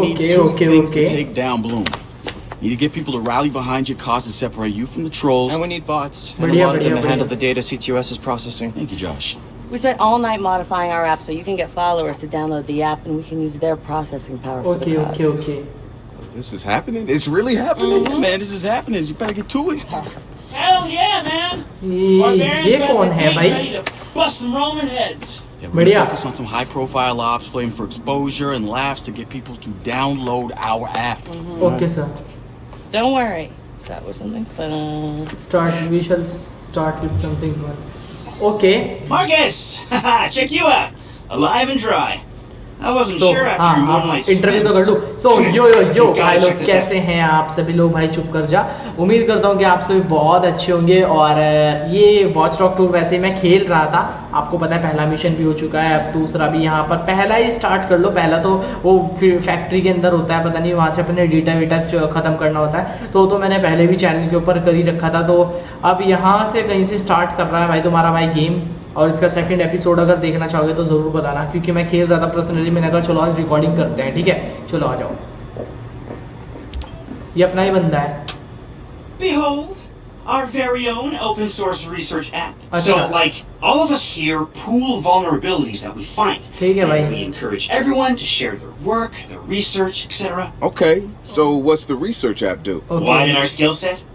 need two things to take down Bloom. You need to get people to rally behind your cause and separate you from the trolls. And we need bots. And a lot of them to handle the data CTOS is processing. Thank you, Josh. We spent all night modifying our app so you can get followers to download the app and we can use their processing power for the cause. Okay. This is happening? It's really happening? Yeah, man, this is happening. You better get to it. Hell yeah, man! ये कौन है भाई? Ready to bust some Roman heads. Yeah, we're gonna focus on some high-profile ops, playing for exposure and laughs to get people to download our app. Okay, sir. Don't worry. Start with something fun. We shall start with something fun. Okay. Marcus! Haha, check you out! Alive and dry. I wasn't sure after your moonlight interview तो कर लूँ. So यो भाई लोग कैसे हैं आप सभी लोग? भाई चुप कर जा. उम्मीद करता हूँ कि आप सभी बहुत अच्छे होंगे. और ये वॉच डॉग 2 वैसे मैं खेल रहा था, आपको पता है पहला मिशन भी हो चुका है, अब दूसरा भी यहाँ पर. पहला ही स्टार्ट कर लो. पहला तो वो फैक्ट्री के अंदर होता है, पता नहीं वहाँ से अपने डेटा वेटा खत्म करना होता है. तो मैंने पहले भी चैनल के ऊपर कर ही रखा था. तो अब यहाँ से कहीं से स्टार्ट कर रहा है भाई तुम्हारा भाई गेम. और इसका सेकंड एपिसोड अगर देखना चाहोगे तो ज़रूर बताना, क्योंकि मैं खेल रहा था पर्सनली. मैंने कहा चलो आज रिकॉर्डिंग करते हैं. ठीक है, चलो आ जाओ. ये अपना ही बंदा है. Behold, our very own open source research app. So, like, all of us here pool vulnerabilities that we find. ठीक है भाई. We encourage everyone to share their work, their research, etc. Okay, so what's the research app do? Widen our skill set?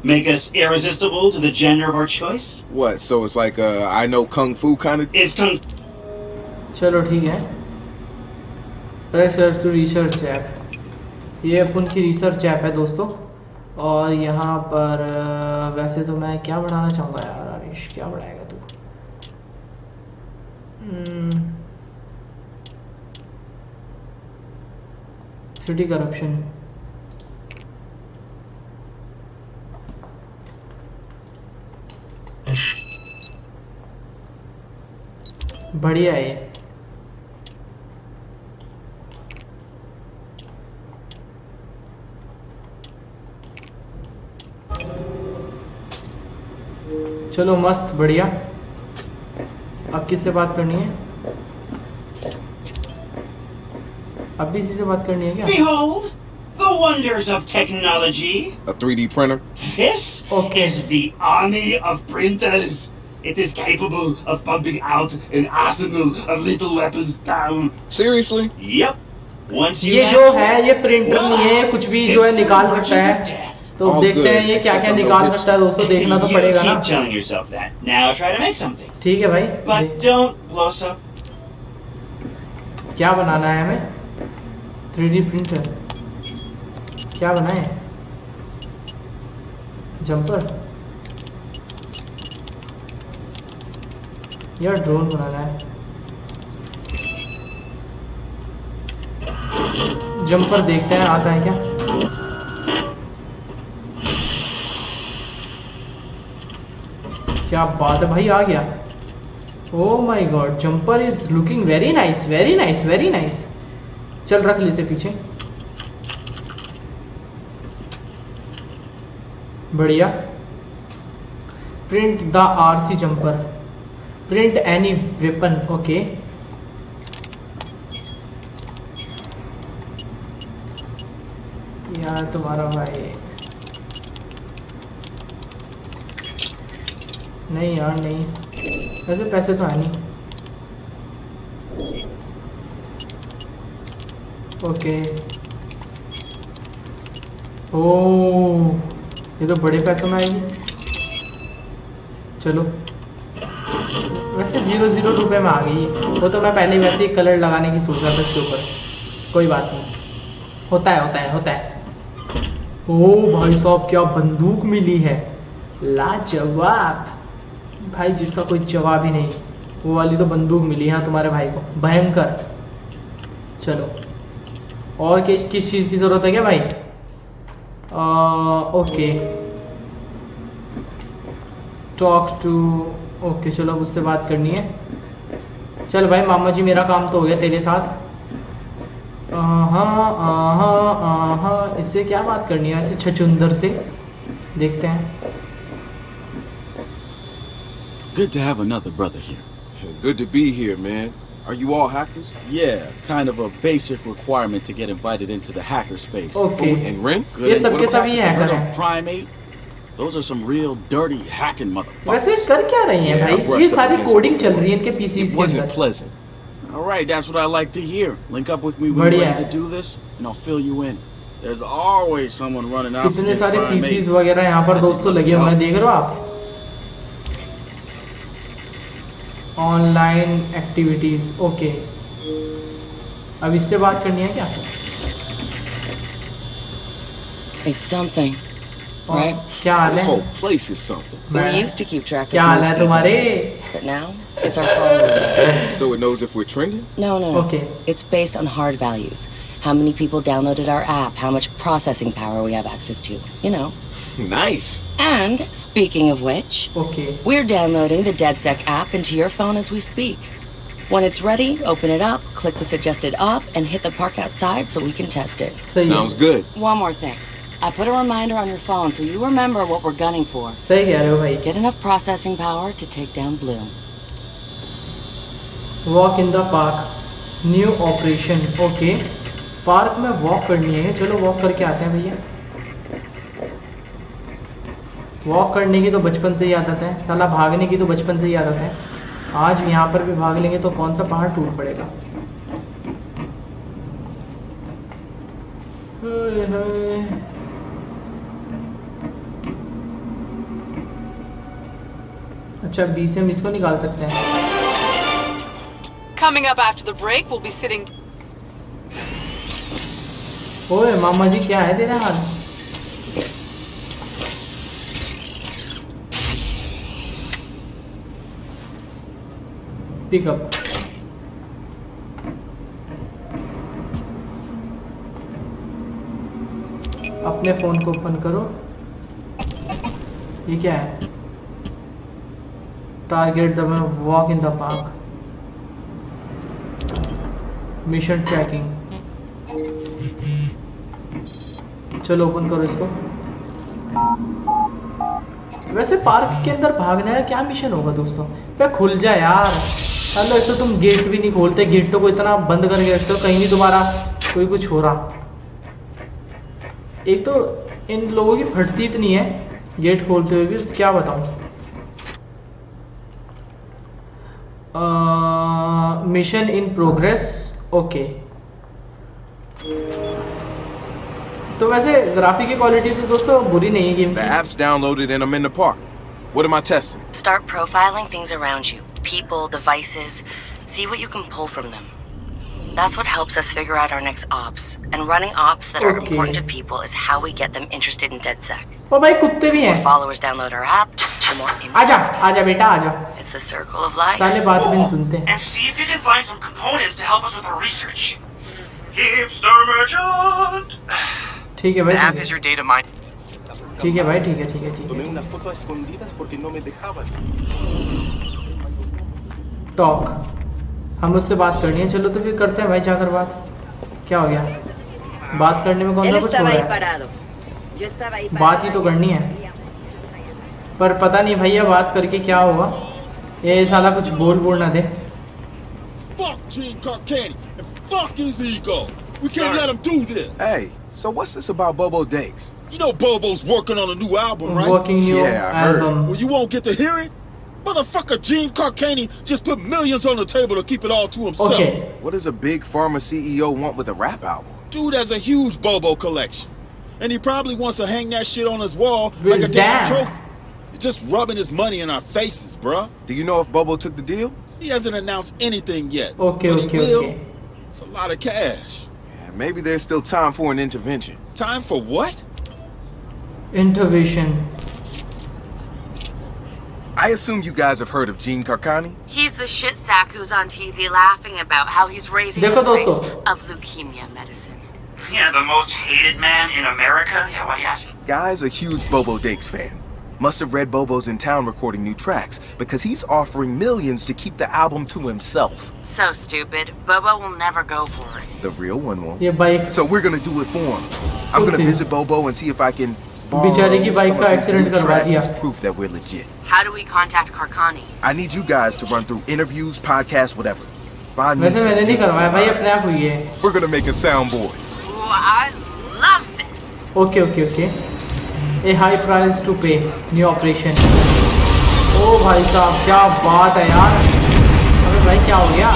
Make us irresistible to the gender of our choice? What, so it's like I know Kung Fu kind of? If Kung... चलो ठीक है. Research to research app, ये अपन की research app है दोस्तों. और यहाँ पर वैसे तो मैं क्या बढ़ाना चाहूँगा यार. आरिश क्या बढ़ाएगा तू? City corruption. बढ़िया है. चलो मस्त बढ़िया. अब किससे बात करनी है? अब भी इसी से बात करनी है क्या? Behold the wonders of technology. A 3D printer? This is the army of printers. It is capable of pumping out an arsenal of lethal weapons down. Seriously? Yep. Once you ये जो है ये प्रिंटर नहीं है, कुछ भी जो है निकाल सकता है. तो देखते हैं ये क्या क्या निकाल सकता है दोस्तों. देखना तो पड़ेगा ना. Keep telling yourself that. Now try to make something. ठीक है भाई. But don't blow us up. क्या बनाना है हमें? 3D printer. क्या बनाए? जंपर यार, ड्रोन बनाना है. जंपर देखते हैं आता है क्या. क्या बात है भाई, आ गया. Oh my God, jumper is looking very nice, very nice, very nice. चल रख ले इसे पीछे. बढ़िया. Print the RC jumper. Print any weapon. Okay. यार तुम्हारा भाई नहीं यार, नहीं. वैसे पैसे तो है नहीं. ओके. ओह, ये तो बड़े पैसों में आएगी. चलो, वैसे 0 रुपए में आ गई. वो तो मैं पहले वैसे ही कलर लगाने की सोच रहा था इसके ऊपर. कोई बात नहीं, होता है. ओह भाई साहब, क्या बंदूक मिली है. लाजवाब भाई, जिसका कोई जवाब ही नहीं. वो वाली तो बंदूक मिली है तुम्हारे भाई को, भयंकर. चलो, और किस चीज़ की ज़रूरत है क्या भाई? Okay, talk to. ओके चलो, अब उससे बात करनी है. चल भाई मामा जी, मेरा काम तो हो गया तेरे साथ. हाँ, इससे क्या बात करनी है ऐसे छछुंदर से? देखते हैं. Good to have another brother here. Good to be here, man. Are you all hackers? Yeah, kind of a basic requirement to get invited into the hacker space. Okay. And Ren? Good. ये And सब what के about सब the ये hacker heard हैं। of Primate? Those are some real dirty hacking motherfuckers. वैसे कर क्या रही हैं Yeah, I भाई? brushed ये up सारी against कोडिंग it चल before. रही है इनके पीसीज It के wasn't अंदर। pleasant. All right, that's what I like to hear. Link up with me when you're बढ़िया ready है। to do this, and I'll fill you in. There's always someone running out कितने against सारे Primate. PCs वगैरह यहाँ पर दोस्तों लगे हुए हैं, देख रहे हो आप? Online activities, okay. अब इससे बात करनी है क्या? It's something, right? क्या हाल This है? whole place is something. We used to keep track of क्या हाल है newsfeeds तुम्हारे? on it, but now it's our follower. So it knows if we're trending? No. Okay. It's based on hard values. How many people downloaded our app, how much processing power we have access to, you know. Nice. And speaking of which, Okay. we're downloading the DeadSec app into your phone as we speak. When it's ready, open it up, click the suggested op, and hit the park outside so we can test it. सही है। Sounds good. One more thing. I put a reminder on your phone so you remember what we're gunning for. सही कह रहे हो भाई। Get enough processing power to take down Blue. Walk in the park, new operation, okay. Park में walk करनी है, चलो walk करके आते हैं भैया। वॉक करने की तो बचपन से ही आदत है, साला भागने की तो बचपन से ही आदत है। आज भी यहाँ पर भी भाग लेंगे तो कौन सा पहाड़ टूट पड़ेगा। अच्छा, बी से हम इसको निकाल सकते हैं। Coming up after the break, we'll be sitting. ओए मामा जी, क्या है तेरा हाल? पिकअप। अपने फोन को ओपन करो। ये क्या है? Target the walk in the park, mission tracking. चलो ओपन करो इसको। वैसे पार्क के अंदर भागने का क्या मिशन होगा दोस्तों? पे खुल जा यार। चलो, एक तो तुम गेट भी नहीं खोलते, गेटों को इतना बंद करके रखते हो, कहीं नहीं दोबारा कोई कुछ हो रहा। एक तो इन लोगों की फटती इतनी है गेट खोलते हुए भी, क्या बताऊं। Mission in progress, okay. तो वैसे ग्राफिक की क्वालिटी तो दोस्तों बुरी नहीं है गेम The की। app's downloaded and I'm in the park. What am I testing? Start profiling things around you. People, devices. See what you can pull from them. That's what helps us figure out our next ops. And running ops that are Okay. important to people is how we get them interested in DeadSec. ओ भाई, कुत्ते भी The more हैं। followers download our app, the more आजा interested. आजा बेटा आजा। It's the circle of life. साले बात भी नहीं सुनते। And see if you can find some components to help us with our research. Hipster merchant! ठीक है भाई, The app ठीक is है your data mine. ठीक है भाई, ठीक है ठीक है ठीक Tomé है। unas fotos escondidas porque no me dejaban. Talk, हम उससे बात करनी है। चलो तो फिर करते हैं भाई जाकर बात। क्या हो गया? बात करने में कौन सा कुछ हो रहा है? बात ही तो करनी है, पर पता नहीं भैया बात करके क्या होगा। ये साला कुछ बोल ना दे। Fuck Gene Carcani and fuck his ego. We can't let him do this. Hey, so what's this about Bobo Dakes? You know Bobo's working on a new album, right? Working new Yeah, I heard. Album. Well, you won't get to hear it? Motherfucker Gene Carcani just put millions on the table to keep it all to himself. Okay, What does a big pharma CEO want with a rap album? Dude has a huge Bobo collection. And he probably wants to hang that shit on his wall Well, like a damn damn. trophy. He's just rubbing his money in our faces, bruh. Do you know if Bobo took the deal? He hasn't announced anything yet. Okay but he okay will. Okay. It's a lot of cash. Yeah, maybe there's still time for an intervention. Time for what? Intervention. I assume you guys have heard of Gene Carcani? He's the shit sack who's on TV laughing about how he's raising देखो the price दोस्तों। of leukemia medicine. Yeah, the most hated man in America? Yeah, what do you ask? Guy's a huge Bobo Dakes fan. Must have read Bobo's in town recording new tracks because he's offering millions to keep the album to himself. So stupid. Bobo will never go for it. The real one won't. ये bike So we're gonna do it for him. I'm gonna Okay. visit Bobo and see if I can borrow बेचारे की bike some का of his accident new करवा tracks दिया। as proof that we're legit. How do we contact Karkani? I need you guys to run through interviews, podcasts, whatever. Find me वैसे मैंने नहीं करवाया भाई, अपने आप हुई है। We're gonna make a soundboard. Ooh, I love this. Okay okay okay. A high price to pay, new operation. ओ भाई साहब क्या बात है यार। अरे भाई क्या हो गया?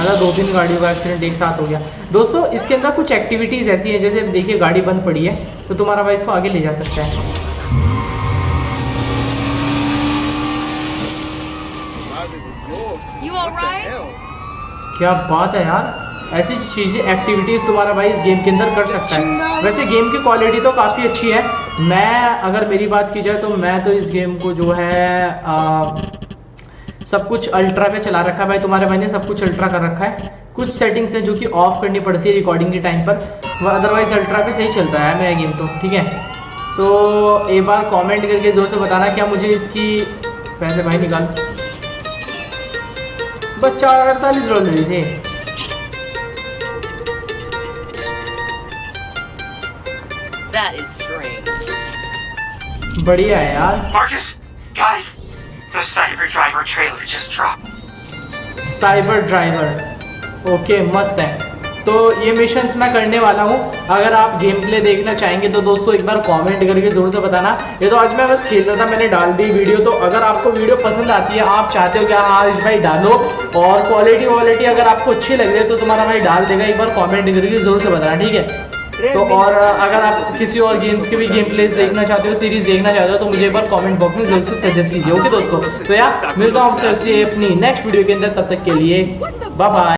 अरे 2-3 गाड़ियों का एक्सीडेंट एक साथ हो गया। दोस्तों इसके अंदर कुछ एक्टिविटीज़ ऐसी हैं, जैसे देखिए गाड़ी बंद पड़ी है तो तुम्हारा भाई इसको आगे ले जा सकता है। You alright? क्या बात है यार, ऐसी चीज़ें एक्टिविटीज़ तुम्हारा भाई इस गेम के अंदर कर सकता है। वैसे गेम की क्वालिटी तो काफ़ी अच्छी है। मैं अगर मेरी बात की जाए तो मैं तो इस गेम को जो है सब कुछ अल्ट्रा पे चला रखा है भाई। तुम्हारे भाई ने सब कुछ अल्ट्रा कर रखा है। कुछ सेटिंग्स हैं जो कि ऑफ करनी पड़ती है रिकॉर्डिंग के टाइम पर, अदरवाइज अल्ट्रा पे सही चल रहा है मेरा गेम तो, ठीक है। तो एक बार कमेंट करके जोर से बताना क्या मुझे इसकी पैसे भाई निकाल। बस 448 डॉलर थे। That is strange. बढ़िया है यार। Marcus, guys, the Cyber Driver trailer just dropped. Cyber driver, okay मस्त है। तो ये मिशंस मैं करने वाला हूँ। अगर आप गेम प्ले देखना चाहेंगे तो दोस्तों एक बार कमेंट करके ज़रूर से बताना। ये तो आज मैं बस खेल रहा था, मैंने डाल दी वीडियो। तो अगर आपको वीडियो पसंद आती है, आप चाहते हो कि हाँ इस भाई डालो, और क्वालिटी अगर आपको अच्छी लग रही है तो तुम्हारा भाई डाल देगा। एक बार कमेंट करके ज़रूर से बताना, ठीक है। तो और अगर आप किसी और गेम्स के भी गेम प्लेस देखना चाहते हो, सीरीज देखना चाहते हो, तो मुझे एक बार कमेंट बॉक्स में जरूर से सजेस्ट कीजिए। ओके दोस्तों, तो यार मिलता हूँ आपसे अपनी नेक्स्ट वीडियो के अंदर। तब तक के लिए बाय बाय।